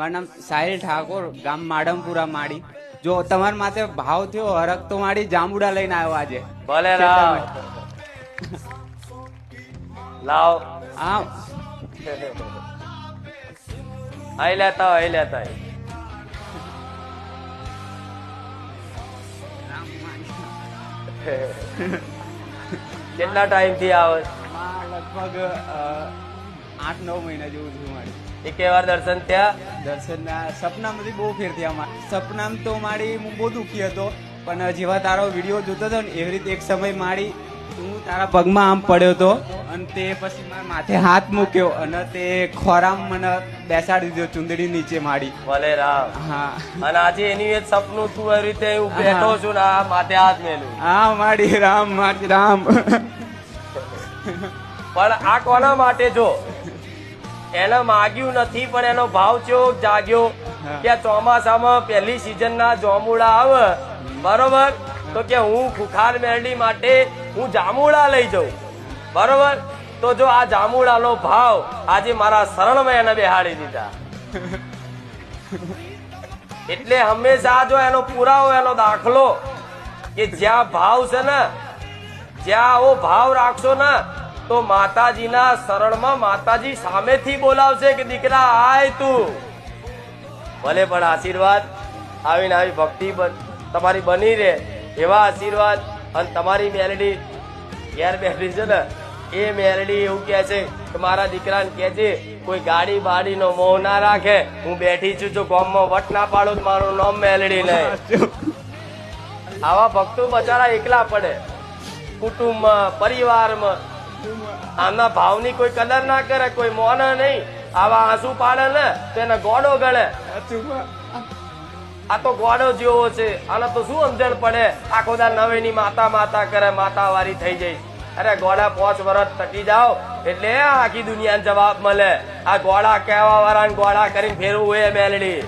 મારું નામ સાહિલ ઠાકોર, ગામ માડમપુરા માડી. જો તમારા માથે ભાવ થયો હરક તો માડી જાંબુડા લઈને આવ્યો આજે. ભલે રાવ લાવ હા આઈ લેતા આઈ લેતા કેટલા ટાઈમ થી આવે? લગભગ 8-9 મહિના જેવું થયું મારી. એકે વાર દર્શન ત્યાં? દર્શનના સપનામાંથી બહુ ફેર થયા મારે. સપનામાં તો મારી હું બહુ દુઃખી હતો, પણ જેવા તારો વિડીયો જોતો હતો ને એવી રીતે એક સમય મારી હું તારા પગમાં આમ પડ્યો હતો અને તે પછી મારા માથે હાથ મૂક્યો અને તે ખોરામ મને બેસાડી દીધો ચુંદડી નીચે માડી. ભલે રામ. હા અને આજે એની એ સપનું તું એવી રીતે હું બેઠો છું ને આ માથે હાથ મેલું. હા માડી રામ માડી રામ. પણ આ કોના માટે? જો એને માગ્યું નથી પણ એનો ભાવ ચેવો જાગ્યો કે ચોમાસામાં પહેલી સીઝન ના જાંબુડા આવે બરોબર, તો કે હું ખુખાર મેરડી માટે હું જાંબુડા લઈ જાઉં બરોબર. તો જો આ જાંબુડાનો ભાવ આજે મારા શરણમાં એને બેહાડી દીધા. એટલે હંમેશા જો એનો પુરાવો એનો દાખલો કે જ્યાં ભાવ છે ને, જ્યાં આવો ભાવ રાખશો ને તો માતાજીના શરણમાં માતાજી સામેથી બોલાવશે કે દીકરા આય તું. ભલે પણ આશીર્વાદ આવીને આવી ભક્તિ તમારી બની રહે એવા આશીર્વાદ. અને તમારી મેલડી ઘેર બેઠી છે ને એ મેલડી એવું કે છે કે મારા દીકરાને કે છે કોઈ ગાડી બાડીનો મોહ ના રાખે, હું બેઠી છું જો ગામમાં વટ ના પાડું તો મારું નામ મેલડી નહીં. આવા ભક્તો બચારા એકલા પડે કુટુંબમાં પરિવારમાં. આમના ભાવની કોઈ કદર ના કરે, કોઈ મોને નહીં. આવા આંસુ પાડે ને તો એને ગોડો ગણે. આ તો ગોડો જેવો છે, આને તો શું સમજણ પડે? આખો દા નવેની માતા માતા કરે, માતા વારી થઈ જઈ. અરે ગોડા 5 વર્ષ ટકી જાઓ એટલે આખી દુનિયાને જવાબ મળે. આ ગોડા કહેવા વાળા ગોડા કરીને ફેરવું એ મેલડી.